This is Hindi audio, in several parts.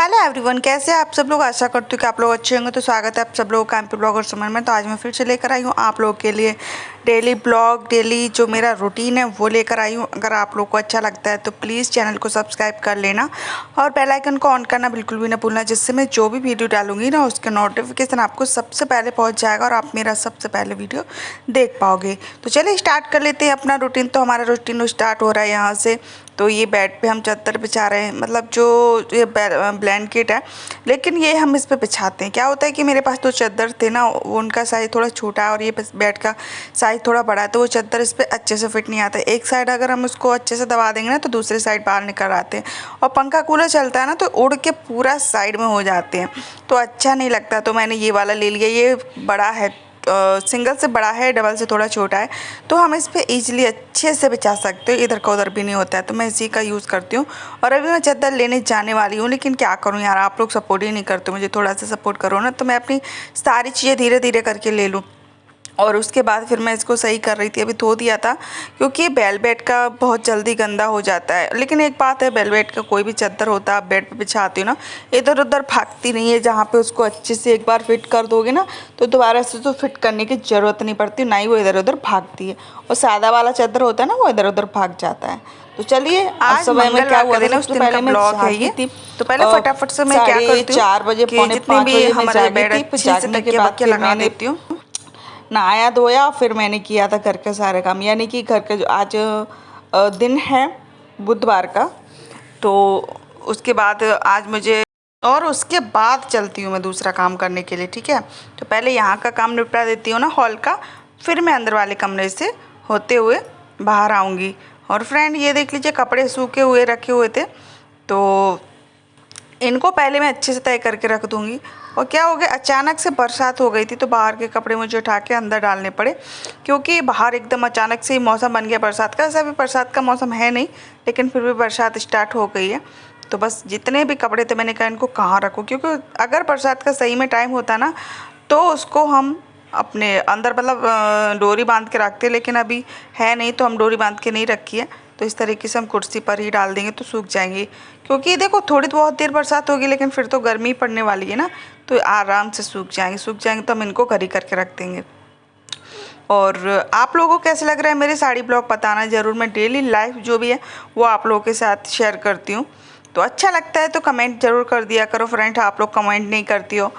हेलो एवरीवन, कैसे हैं आप सब लोग। आशा करती हूँ कि आप लोग अच्छे होंगे। तो स्वागत है आप सब लोगों का एमपी ब्लॉगर सुमन में। तो आज मैं फिर से लेकर आई हूँ आप लोगों के लिए डेली ब्लॉग, डेली जो मेरा रूटीन है वो लेकर आई हूँ। अगर आप लोग को अच्छा लगता है तो प्लीज़ चैनल को सब्सक्राइब कर लेना और बेल आइकन को ऑन करना बिल्कुल भी ना भूलना, जिससे मैं जो भी वीडियो डालूंगी ना उसके नोटिफिकेशन आपको सबसे पहले पहुँच जाएगा और आप मेरा सबसे पहले वीडियो देख पाओगे। तो चलिए स्टार्ट कर लेते हैं अपना रूटीन। तो हमारा रूटीन स्टार्ट हो रहा है यहाँ से। तो ये बेड पे हम चादर बिछा रहे हैं, मतलब जो ये ब्लैंकेट है, लेकिन ये हम इस पे बिछाते हैं। क्या होता है कि मेरे पास तो चादर थे ना, वो उनका साइज़ थोड़ा छोटा है और ये बेड का साइज़ थोड़ा बड़ा है, तो वो चादर इस पे अच्छे से फिट नहीं आता। एक साइड अगर हम उसको अच्छे से दबा देंगे ना तो दूसरी साइड बाहर निकल आते हैं, और पंखा कूलर चलता है ना तो उड़ के पूरा साइड में हो जाते हैं, तो अच्छा नहीं लगता। तो मैंने ये वाला ले लिया। ये बड़ा है, सिंगल से बड़ा है, डबल से थोड़ा छोटा है, तो हम इस पे ईजिली अच्छे से बिछा सकते हो, इधर का उधर भी नहीं होता है। तो मैं इसी का यूज़ करती हूँ। और अभी मैं चादर लेने जाने वाली हूँ, लेकिन क्या करूँ यार, आप लोग सपोर्ट ही नहीं करते। मुझे थोड़ा सा सपोर्ट करो ना, तो मैं अपनी सारी चीज़ें धीरे धीरे करके ले लूँ। और उसके बाद फिर मैं इसको सही कर रही थी, अभी धो दिया था, क्योंकि वेलवेट का बहुत जल्दी गंदा हो जाता है। लेकिन एक बात है, वेलवेट का कोई भी चादर होता है, आप बेड पे बिछाती हो ना, इधर उधर भागती नहीं है। जहाँ पे उसको अच्छे से एक बार फिट कर दोगे ना तो दोबारा से तो फिट करने की ज़रूरत नहीं पड़ती, ना ही वो इधर उधर भागती है। और सादा वाला चादर होता है ना, वो इधर उधर भाग जाता है। तो चलिए, आज सुबह में क्या हुआ था, उस दिन का ब्लॉग है ये। थी। तो पहले फटाफट से मैं क्या करती हूँ 4 बजे कि पौने जितने 5 भी बजे मैं हमारे जागी बेड थी। अच्छे से जागने के तकिया बाद बकिया फिर लगा मैंने देती हूँ। नहाया धोया, फिर मैंने किया था घर के सारे काम। यानी कि घर के जो आज दिन है बुधवार का, तो उसके बाद आज मुझे, और उसके बाद चलती हूँ मैं दूसरा काम करने के लिए। ठीक है, तो पहले यहाँ का काम निपटा देती हूँ ना, हॉल का, फिर मैं अंदर वाले कमरे से होते हुए बाहर आऊँगी। और फ्रेंड ये देख लीजिए, कपड़े सूखे हुए रखे हुए थे, तो इनको पहले मैं अच्छे से तय करके रख दूँगी। और क्या हो गया, अचानक से बरसात हो गई थी, तो बाहर के कपड़े मुझे उठा के अंदर डालने पड़े, क्योंकि बाहर एकदम अचानक से ही मौसम बन गया बरसात का। ऐसा भी बरसात का मौसम है नहीं, लेकिन फिर भी बरसात स्टार्ट हो गई है। तो बस जितने भी कपड़े थे मैंने कहा इनको कहाँ रखूँ, क्योंकि अगर बरसात का सही में टाइम होता ना तो उसको हम अपने अंदर मतलब डोरी बांध के रखते, लेकिन अभी है नहीं तो हम डोरी बांध के नहीं रखी है। तो इस तरीके से हम कुर्सी पर ही डाल देंगे तो सूख जाएंगे, क्योंकि देखो थोड़ी बहुत देर बरसात होगी, लेकिन फिर तो गर्मी पड़ने वाली है ना, तो आराम से सूख जाएंगे तो हम इनको घर ही करके रख देंगे। और आप लोगों को कैसे लग रहा है मेरी साड़ी ब्लॉग, बताना ज़रूर। मैं डेली लाइफ जो भी है वो आप लोगों के साथ शेयर करती हूँ, तो अच्छा लगता है तो कमेंट ज़रूर कर दिया करो फ्रेंड। आप लोग कमेंट नहीं करती हो,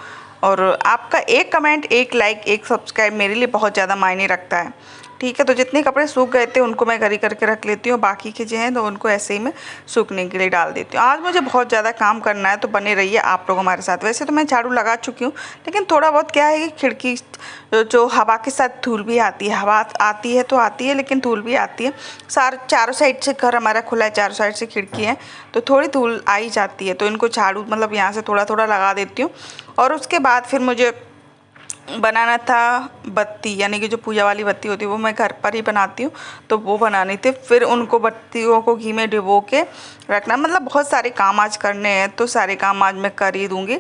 और आपका एक कमेंट, एक लाइक, एक सब्सक्राइब मेरे लिए बहुत ज़्यादा मायने रखता है। ठीक है, तो जितने कपड़े सूख गए थे उनको मैं घर ही करके रख लेती हूँ, बाकी के जो हैं तो उनको ऐसे ही मैं सूखने के लिए डाल देती हूँ। आज मुझे बहुत ज़्यादा काम करना है, तो बने रहिए आप लोग हमारे साथ। वैसे तो मैं झाड़ू लगा चुकी हूँ, लेकिन थोड़ा बहुत क्या है कि खिड़की जो हवा के साथ धूल भी आती है, हवा आती है तो आती है, लेकिन धूल भी आती है। चारों साइड से घर हमारा खुला है, चारों साइड से खिड़की है, तो थोड़ी धूल आ ही जाती है। तो इनको झाड़ू मतलब यहाँ से थोड़ा थोड़ा लगा देती हूँ। और उसके बाद फिर मुझे बनाना था बत्ती, यानी कि जो पूजा वाली बत्ती होती है वो मैं घर पर ही बनाती हूँ, तो वो बनानी थी। फिर उनको बत्तियों को घी में डुबो के रखना, मतलब बहुत सारे काम आज करने हैं, तो सारे काम आज मैं कर ही दूँगी।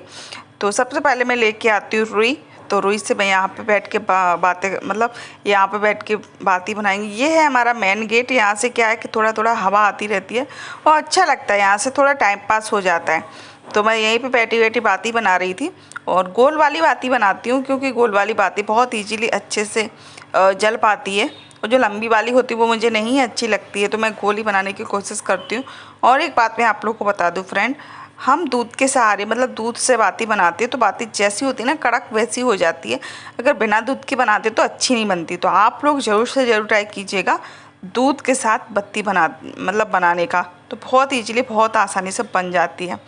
तो सबसे पहले मैं लेके आती हूँ रुई। तो रुई से मैं यहाँ पे बैठ के बातें, मतलब यहाँ पे बैठ के बातें बनाएंगे। ये है हमारा मेन गेट। यहाँ से क्या है कि थोड़ा थोड़ा हवा आती रहती है और अच्छा लगता है, यहाँ से थोड़ा टाइम पास हो जाता है। तो मैं यहीं पे बैठी बैठी बातें बना रही थी, और गोल वाली बातें बनाती हूँ, क्योंकि गोल वाली बातें बहुत ईजीली अच्छे से जल पाती है, और जो लंबी वाली होती है वो मुझे नहीं अच्छी लगती है, तो मैं गोल ही बनाने की कोशिश करती हूँ। और एक बात मैं आप लोग को बता दूँ फ्रेंड, हम दूध के सहारे, मतलब दूध से बातें बनाते हैं तो बातें जैसी होती है ना कड़क, वैसी हो जाती है। अगर बिना दूध के बनाते तो अच्छी नहीं बनती। तो आप लोग ज़रूर से ज़रूर ट्राई कीजिएगा दूध के साथ बत्ती बनाने का, तो बहुत ईजीली, बहुत आसानी से बन जाती है।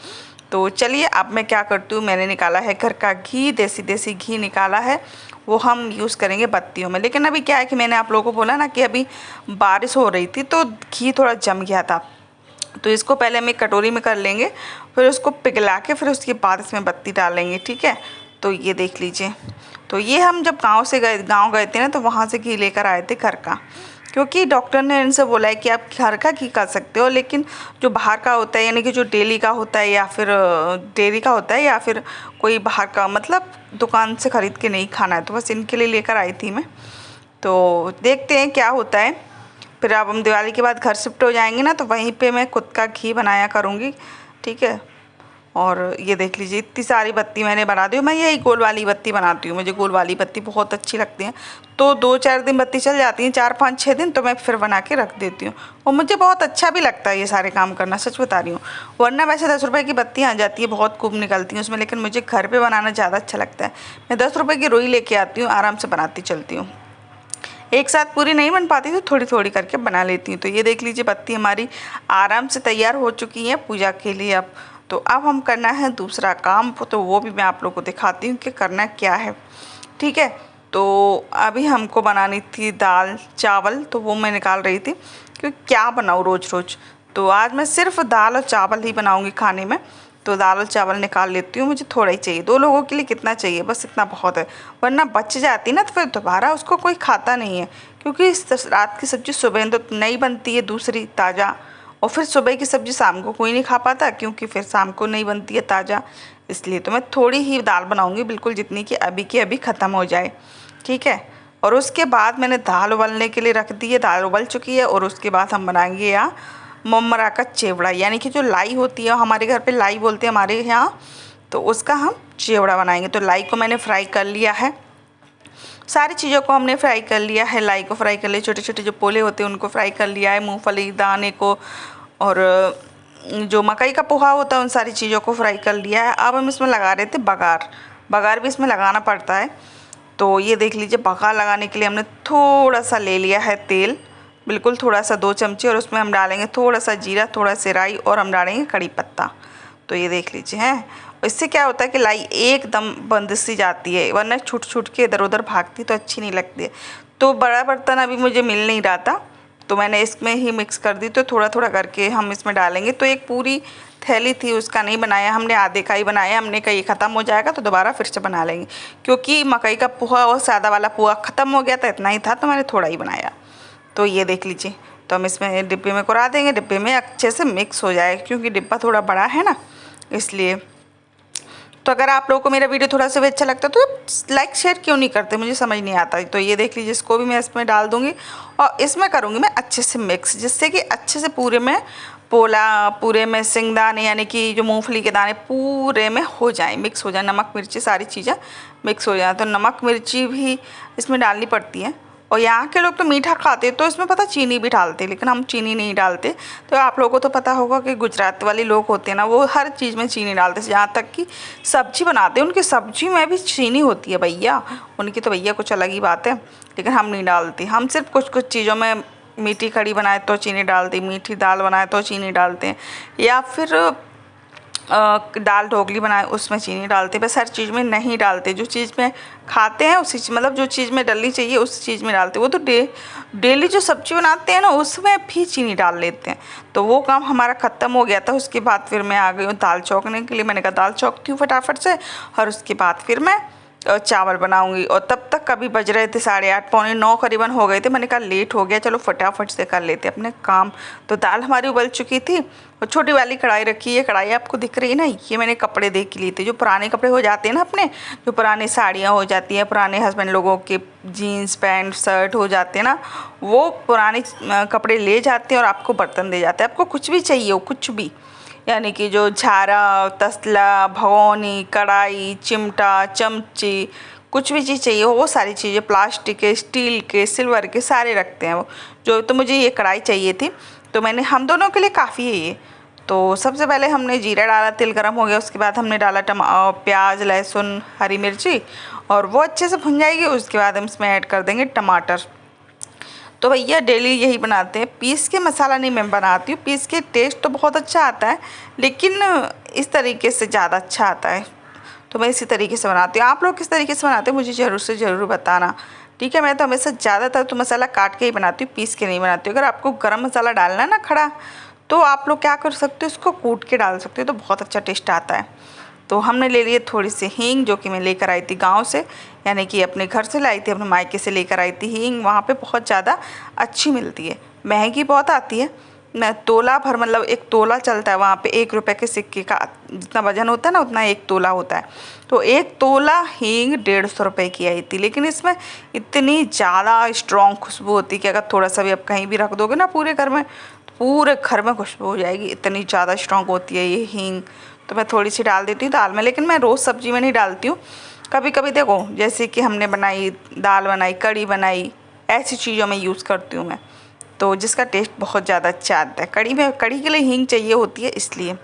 तो चलिए अब मैं क्या करती हूँ, मैंने निकाला है घर का घी, देसी घी निकाला है, वो हम यूज़ करेंगे बत्तियों में। लेकिन अभी क्या है कि मैंने आप लोगों को बोला ना कि अभी बारिश हो रही थी तो घी थोड़ा जम गया था, तो इसको पहले हम एक कटोरी में कर लेंगे, फिर उसको पिघला के फिर उसके बाद इसमें बत्ती डालेंगे। ठीक है, तो ये देख लीजिए। तो ये हम जब गाँव गए थे ना, तो वहाँ से घी लेकर आए थे घर का, क्योंकि डॉक्टर ने इनसे बोला है कि आप घर का घी कर सकते हो, लेकिन जो बाहर का होता है, यानी कि जो डेली का होता है, या फिर डेयरी का होता है, या फिर कोई बाहर का, मतलब दुकान से ख़रीद के नहीं खाना है। तो बस इनके लिए लेकर आई थी मैं, तो देखते हैं क्या होता है। फिर अब हम दिवाली के बाद घर शिफ्ट हो जाएंगे ना, तो वहीं पे मैं खुद का घी बनाया करूँगी। ठीक है, और ये देख लीजिए इतनी सारी बत्ती मैंने बना दी। मैं यही गोल वाली बत्ती बनाती हूँ, मुझे गोल वाली बत्ती बहुत अच्छी लगती है। तो 2-4 दिन बत्ती चल जाती है, 4-5-6 दिन तो मैं फिर बना के रख देती हूँ। और मुझे बहुत अच्छा भी लगता है ये सारे काम करना, सच बता रही हूँ। वरना वैसे 10 रुपये की बत्ती आ जाती है, बहुत खूब निकलती हैं उसमें, लेकिन मुझे घर पर बनाना ज़्यादा अच्छा लगता है। मैं 10 रुपये की रुई लेके आती हूँ, आराम से बनाती चलती हूँ। एक साथ पूरी नहीं बन पाती तो थोड़ी थोड़ी करके बना लेती हूँ। तो ये देख लीजिए बत्ती हमारी आराम से तैयार हो चुकी है पूजा के लिए। अब हम करना है दूसरा काम, तो वो भी मैं आप लोगों को दिखाती हूँ कि करना क्या है। ठीक है, तो अभी हमको बनानी थी दाल चावल, तो वो मैं निकाल रही थी क्योंकि क्या बनाऊँ रोज़ रोज़। तो आज मैं सिर्फ दाल और चावल ही बनाऊँगी खाने में। तो दाल और चावल निकाल लेती हूँ, मुझे थोड़ा ही चाहिए, 2 लोगों के लिए कितना चाहिए, बस इतना बहुत है। वरना बच जाती ना तो फिर दोबारा उसको कोई खाता नहीं है, क्योंकि रात की सब्ज़ी सुबह तो नहीं बनती है दूसरी ताज़ा, और फिर सुबह की सब्ज़ी शाम को कोई नहीं खा पाता, क्योंकि फिर शाम को नहीं बनती है ताज़ा। इसलिए तो मैं थोड़ी ही दाल बनाऊँगी, बिल्कुल जितनी कि अभी की अभी ख़त्म हो जाए। ठीक है, और उसके बाद मैंने दाल उबलने के लिए रख दी है, दाल उबल चुकी है। और उसके बाद हम बनाएंगे यहाँ ममरा का चिवड़ा, यानी कि जो लाई होती है, हमारे घर पे लाई बोलते हैं हमारे यहाँ, तो उसका हम चिवड़ा बनाएंगे। तो लाई को मैंने फ्राई कर लिया है, सारी चीज़ों को हमने फ्राई कर लिया है। लाई को फ्राई कर लिया, छोटे छोटे जो पोले होते हैं उनको फ्राई कर लिया है, मूंगफली दाने को, और जो मकई का पोहा होता है उन सारी चीज़ों को फ्राई कर लिया है। अब हम इसमें लगा रहे थे बघार, बघार भी इसमें लगाना पड़ता है। तो ये देख लीजिए बघार लगाने के लिए हमने थोड़ा सा ले लिया है तेल, बिल्कुल थोड़ा सा 2 चमचे, और उसमें हम डालेंगे थोड़ा सा जीरा, थोड़ा सा राई, और हम डालेंगे कड़ी पत्ता। तो ये देख लीजिए हैं, इससे क्या होता है कि लाई एकदम बंद सी जाती है, वरना छूट छूट के इधर उधर भागती तो अच्छी नहीं लगती है। तो बड़ा बर्तन अभी मुझे मिल नहीं रहा था, तो मैंने इसमें ही मिक्स कर दी। तो थोड़ा थोड़ा करके हम इसमें डालेंगे। तो एक पूरी थैली थी उसका नहीं बनाया हमने, आधे का ही बनाया हमने, कहीं ख़त्म हो जाएगा तो दोबारा फिर से बना लेंगे, क्योंकि मकई का पोहा और सादा वाला पोहा ख़त्म हो गया था, इतना ही था तो मैंने थोड़ा ही बनाया। तो ये देख लीजिए, तो हम इसमें डिब्बे में कुरा देंगे, डिब्बे में अच्छे से मिक्स हो जाए, क्योंकि डिब्बा थोड़ा बड़ा है ना, इसलिए। तो अगर आप लोगों को मेरा वीडियो थोड़ा सा भी अच्छा लगता है तो लाइक शेयर क्यों नहीं करते, मुझे समझ नहीं आता। तो ये देख लीजिए, इसको भी मैं इसमें डाल दूँगी, और इसमें करूँगी मैं अच्छे से मिक्स, जिससे कि अच्छे से पूरे में पोला, पूरे में सिंगदाने यानी कि जो मूंगफली के दाने पूरे में हो जाए, मिक्स हो जाए, नमक मिर्ची सारी चीज़ें मिक्स हो जाए। तो नमक मिर्ची भी इसमें डालनी पड़ती है। और यहाँ के लोग तो मीठा खाते तो इसमें पता चीनी भी डालते, लेकिन हम चीनी नहीं डालते। तो आप लोगों को तो पता होगा कि गुजरात वाले लोग होते हैं ना, वो हर चीज़ में चीनी डालते हैं, यहाँ तक कि सब्जी बनाते हैं उनकी सब्जी में भी चीनी होती है भैया, उनकी तो भैया कुछ अलग ही बात है, लेकिन हम नहीं डालते। हम सिर्फ कुछ कुछ चीज़ों में, मीठी कढ़ी बनाए तो चीनी डालते, मीठी दाल बनाए तो चीनी डालते हैं, या फिर दाल ढोकली बनाए उसमें चीनी डालते, बस हर चीज़ में नहीं डालते। जो चीज़ में खाते हैं उसी मतलब जो चीज़ में डलनी चाहिए उस चीज़ में डालते। वो तो डेली जो सब्जी बनाते हैं ना उसमें भी चीनी डाल लेते हैं। तो वो काम हमारा ख़त्म हो गया था। उसके बाद फिर मैं आ गई हूँ दाल छौंकने के लिए। मैंने कहा दाल छौंकती हूँ फटाफट से, और उसके बाद फिर मैं चावल बनाऊंगी। और तब तक कभी बज रहे थे 8:30 पौने 9 करीबन हो गए थे। मैंने कहा लेट हो गया, चलो फटाफट से कर लेते अपने काम। तो दाल हमारी उबल चुकी थी, और छोटी वाली कढ़ाई रखी है। कढ़ाई आपको दिख रही है ना, ये मैंने कपड़े देख के लिए थे, जो पुराने कपड़े हो जाते हैं ना अपने, जो पुरानी साड़ियाँ हो जाती हैं, पुराने हस्बैंड लोगों के जीन्स पैंट शर्ट हो जाते हैं ना, वो पुराने कपड़े ले जाते हैं और आपको बर्तन दे जाते हैं। आपको कुछ भी चाहिए हो, कुछ भी, यानी कि जो झारा, तसला, भगोनी, कढ़ाई, चिमटा, चमची, कुछ भी चीज़ चाहिए हो, वो सारी चीज़ें प्लास्टिक के, स्टील के, सिल्वर के सारे रखते हैं वो। जो तो मुझे ये कढ़ाई चाहिए थी, तो मैंने, हम दोनों के लिए काफ़ी है ये। तो सबसे पहले हमने जीरा डाला, तेल गरम हो गया, उसके बाद हमने डाला प्याज, लहसुन, हरी मिर्ची, और वो अच्छे से भुन जाएगी। उसके बाद हम इसमें ऐड कर देंगे टमाटर। तो भैया डेली यही बनाते हैं, पीस के मसाला नहीं मैं बनाती हूँ, पीस के टेस्ट तो बहुत अच्छा आता है, लेकिन इस तरीके से ज़्यादा अच्छा आता है। तो मैं इसी तरीके से बनाती हूँ। आप लोग किस तरीके से बनाते हैं मुझे ज़रूर से ज़रूर बताना, ठीक है। मैं तो हमेशा ज़्यादातर तो मसाला काट के ही बनाती हूँ, पीस के नहीं बनाती हूँ। अगर आपको गरम मसाला डालना है ना खड़ा, तो आप लोग क्या कर सकते हो, उसको कूट के डाल सकते हो, तो बहुत अच्छा टेस्ट आता है। तो हमने ले लिए थोड़ी सी हींग, जो कि मैं लेकर आई थी गांव से, यानी कि अपने घर से लाई थी, अपने मायके से लेकर आई थी हींग। वहाँ पे बहुत ज़्यादा अच्छी मिलती है, महंगी बहुत आती है। मैं तोला भर, मतलब 1 तोला चलता है वहाँ पे, 1 रुपये के सिक्के का जितना वजन होता है ना उतना 1 तोला होता है। तो 1 तोला हींग 150 रुपये की आई थी, लेकिन इसमें इतनी ज़्यादा स्ट्रॉन्ग खुशबू होती है कि अगर थोड़ा सा भी आप कहीं भी रख दोगे ना पूरे घर में, पूरे घर में खुशबू हो जाएगी, इतनी ज़्यादा स्ट्रॉन्ग होती है ये हींग। तो मैं थोड़ी सी डाल देती हूँ दाल में, लेकिन मैं रोज़ सब्जी में नहीं डालती हूँ। कभी कभी देखो जैसे कि हमने बनाई, दाल बनाई, कढ़ी बनाई, ऐसी चीज़ों में यूज़ करती हूँ मैं, तो जिसका टेस्ट बहुत ज़्यादा अच्छा आता है। कढ़ी के लिए हींग चाहिए होती है इसलिए।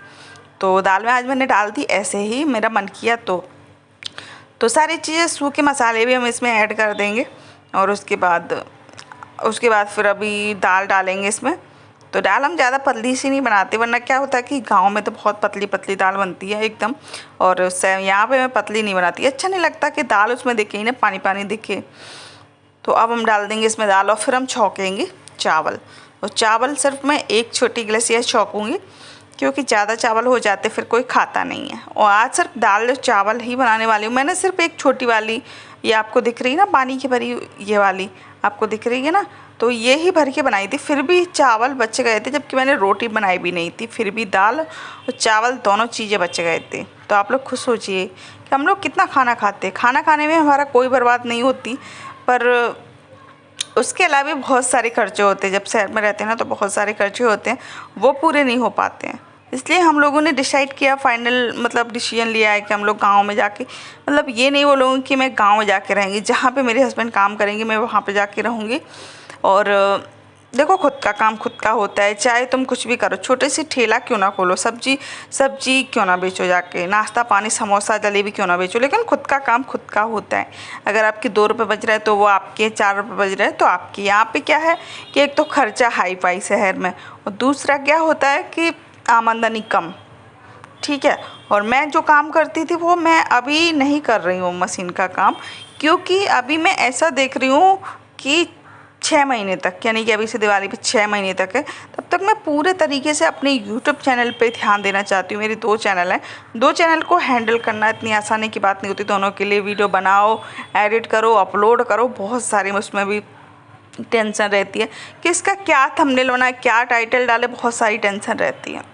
तो दाल में आज मैंने डाल दी, ऐसे ही मेरा मन किया तो सारी चीज़ें, सूखे मसाले भी हम इसमें ऐड कर देंगे। और उसके बाद फिर अभी दाल डालेंगे इसमें। तो दाल हम ज़्यादा पतली सी नहीं बनाते, वरना क्या होता है कि गांव में तो बहुत पतली पतली दाल बनती है एकदम, और यहाँ पे मैं पतली नहीं बनाती, अच्छा नहीं लगता कि दाल उसमें दिखे ही ना, पानी पानी दिखे। तो अब हम डाल देंगे इसमें दाल और फिर हम छौंकेंगे चावल। और चावल सिर्फ मैं 1 छोटी गिलास छौंकूँगी, क्योंकि ज़्यादा चावल हो जाते फिर कोई खाता नहीं है। और आज सिर्फ दाल चावल ही बनाने वाली हूँ। मैंने सिर्फ एक छोटी वाली, ये आपको दिख रही है ना पानी की भरी, ये वाली आपको दिख रही है ना, तो ये ही भर के बनाई थी। फिर भी चावल बच गए थे, जबकि मैंने रोटी बनाई भी नहीं थी, फिर भी दाल और चावल दोनों चीज़ें बच गए थे। तो आप लोग खुद सोचिए कि हम लोग कितना खाना खाते हैं। खाना खाने में हमारा कोई बर्बाद नहीं होती, पर उसके अलावा भी बहुत सारे खर्चे होते हैं। जब शहर में रहते हैं ना, तो बहुत सारे खर्चे होते हैं, वो पूरे नहीं हो पाते हैं। इसलिए हम लोगों ने डिसाइड किया, फाइनल मतलब डिसीजन लिया है कि हम लोग गांव में जाके, मतलब ये नहीं बोलूँगी कि मैं गांव में जाके रहेंगी, जहाँ पे मेरे हस्बैंड काम करेंगे मैं वहाँ पे जाके रहूँगी। और देखो खुद का काम खुद का होता है, चाहे तुम कुछ भी करो, छोटे सी ठेला क्यों ना खोलो, सब्जी क्यों ना बेचो, जाके नाश्ता पानी समोसा जलेबी क्यों ना बेचो, लेकिन खुद का काम खुद का होता है। अगर आपके 2 रुपये बच रहे हैं तो वो आपके, 4 रुपये बच रहे हैं तो आपके। यहाँ पे क्या है कि एक तो खर्चा हाई फाई शहर में, और दूसरा क्या होता है कि आमदनी कम, ठीक है। और मैं जो काम करती थी वो मैं अभी नहीं कर रही हूँ मशीन का काम, क्योंकि अभी मैं ऐसा देख रही हूँ कि 6 महीने तक, यानी कि अभी से दिवाली पे 6 महीने तक है, तब तक मैं पूरे तरीके से अपने यूट्यूब चैनल पे ध्यान देना चाहती हूँ। मेरे 2 चैनल हैं, 2 चैनल को हैंडल करना इतनी आसानी की बात नहीं होती। दोनों के लिए वीडियो बनाओ, एडिट करो, अपलोड करो, बहुत सारी उसमें भी टेंशन रहती है कि इसका क्या थंबनेल बनाए, क्या टाइटल डाले, बहुत सारी टेंशन रहती है।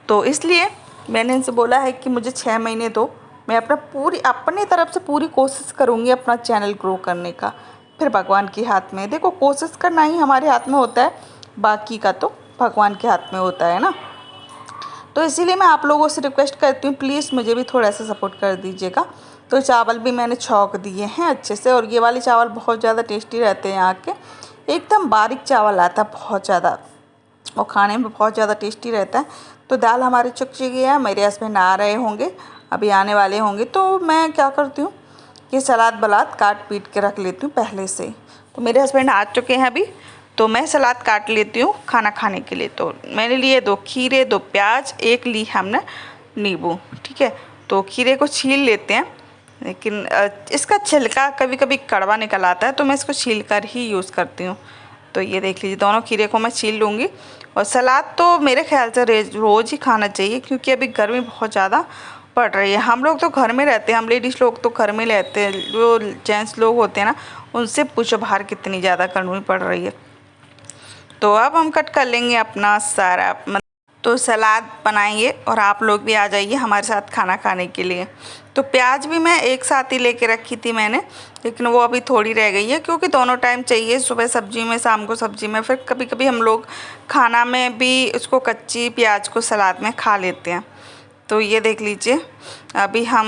तो इसलिए मैंने इनसे बोला है कि मुझे 6 महीने दो, मैं अपनी तरफ से पूरी कोशिश करूँगी अपना चैनल ग्रो करने का। फिर भगवान के हाथ में, देखो कोशिश करना ही हमारे हाथ में होता है, बाकी का तो भगवान के हाथ में होता है ना। तो इसीलिए मैं आप लोगों से रिक्वेस्ट करती हूँ, प्लीज़ मुझे भी थोड़ा सा सपोर्ट कर दीजिएगा। तो चावल भी मैंने छौंक दिए हैं अच्छे से, और ये वाले चावल बहुत ज़्यादा टेस्टी रहते हैं यहाँ के, एकदम बारीक चावल आता है बहुत ज़्यादा, और खाने में बहुत ज़्यादा टेस्टी रहता है। तो दाल हमारी चुक चुकी है, मेरे हस्बैंड आ रहे होंगे, अभी आने वाले होंगे, तो मैं क्या करती हूँ कि सलाद काट पीट के रख लेती हूँ पहले से। तो मेरे हस्बैंड आ चुके हैं अभी, तो मैं सलाद काट लेती हूँ खाना खाने के लिए। तो मैंने लिए 2 खीरे, 2 प्याज, 1 ली हमने नींबू, ठीक है। तो खीरे को छील लेते हैं, लेकिन इसका छिलका कभी कभी कड़वा निकल आता है, तो मैं इसको छील कर ही यूज़ करती हूँ। तो ये देख लीजिए, दोनों खीरे को मैं छील लूँगी। और सलाद तो मेरे ख्याल से रोज़ ही खाना चाहिए, क्योंकि अभी गर्मी बहुत ज़्यादा पड़ रही है। हम लोग तो घर में रहते हैं, हम लेडीज़ लोग तो घर में रहते हैं, जो जेंट्स लोग होते हैं ना, उनसे पूछो बाहर कितनी ज़्यादा गर्मी पड़ रही है। तो अब हम कट कर लेंगे अपना सारा, तो सलाद बनाएंगे और आप लोग भी आ जाइए हमारे साथ खाना खाने के लिए। तो प्याज भी मैं एक साथ ही लेके रखी थी मैंने, लेकिन वो अभी थोड़ी रह गई है, क्योंकि दोनों टाइम चाहिए, सुबह सब्जी में, शाम को सब्जी में। फिर कभी कभी हम लोग खाना में भी उसको कच्ची प्याज को सलाद में खा लेते हैं। तो ये देख लीजिए, अभी हम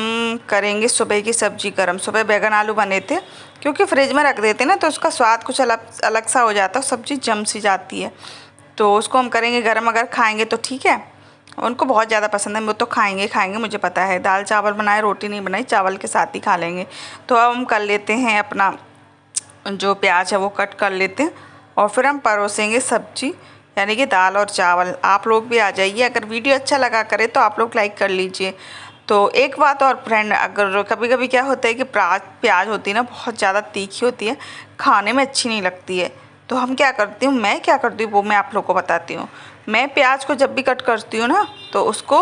करेंगे सुबह की सब्जी गरम। सुबह बैगन आलू बने थे, क्योंकि फ्रिज में रख देते ना तो उसका स्वाद कुछ अलग सा हो जाता है, सब्ज़ी जम सी जाती है। तो उसको हम करेंगे गरम, अगर खाएंगे तो ठीक है, उनको बहुत ज़्यादा पसंद है, वो तो खाएंगे मुझे पता है। दाल चावल बनाए, रोटी नहीं बनाई, चावल के साथ ही खा लेंगे। तो अब हम कर लेते हैं अपना जो प्याज है वो कट कर लेते हैं, और फिर हम परोसेंगे सब्जी, यानी कि दाल और चावल। आप लोग भी आ जाइए, अगर वीडियो अच्छा लगा करे तो आप लोग लाइक कर लीजिए। तो एक बात और फ्रेंड, अगर कभी कभी क्या होता है कि प्याज होती है ना, बहुत ज़्यादा तीखी होती है, खाने में अच्छी नहीं लगती है। तो मैं क्या करती हूँ वो मैं आप लोग को बताती हूँ। मैं प्याज को जब भी कट करती हूँ ना, तो उसको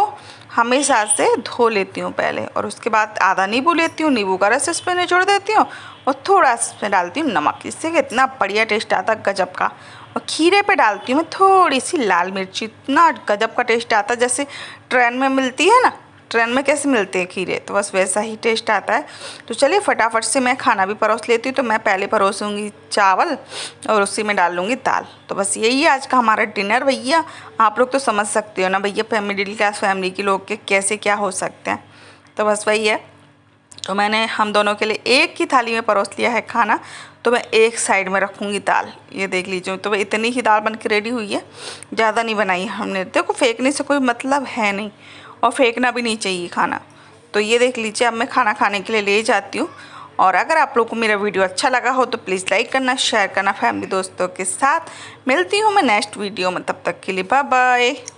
हमेशा से धो लेती हूँ पहले, और उसके बाद आधा नींबू लेती हूँ, नींबू का रस इसमें निचोड़ देती हूँ, और थोड़ा इसमें डालती हूँ नमक, इससे इतना बढ़िया टेस्ट आता है गजब का। और खीरे पे डालती हूँ मैं थोड़ी सी लाल मिर्ची, इतना गजब का टेस्ट आता है, जैसे ट्रेन में मिलती है ना, ट्रेन में कैसे मिलते हैं खीरे, तो बस वैसा ही टेस्ट आता है। तो चलिए फटाफट से मैं खाना भी परोस लेती हूँ। तो मैं पहले परोसूँगी चावल और उसी में डाल लूँगी दाल। तो बस यही है आज का हमारा डिनर भैया। आप लोग तो समझ सकते हो ना भैया, मिडिल क्लास फैमिली के लोग के कैसे क्या हो सकते हैं। तो बस वही है। तो मैंने हम दोनों के लिए एक ही थाली में परोस लिया है खाना। तो मैं एक साइड में रखूँगी दाल, ये देख लीजिए। तो इतनी ही दाल बन के रेडी हुई है, ज़्यादा नहीं बनाई हमने। देखो फेंकने से कोई मतलब है नहीं और फेंकना भी नहीं चाहिए खाना। तो ये देख लीजिए, अब मैं खाना खाने के लिए ले जाती हूँ। और अगर आप लोग को मेरा वीडियो अच्छा लगा हो तो प्लीज़ लाइक करना, शेयर करना फैमिली दोस्तों के साथ। मिलती हूँ मैं नेक्स्ट वीडियो में, तब तक के लिए बाय बाय।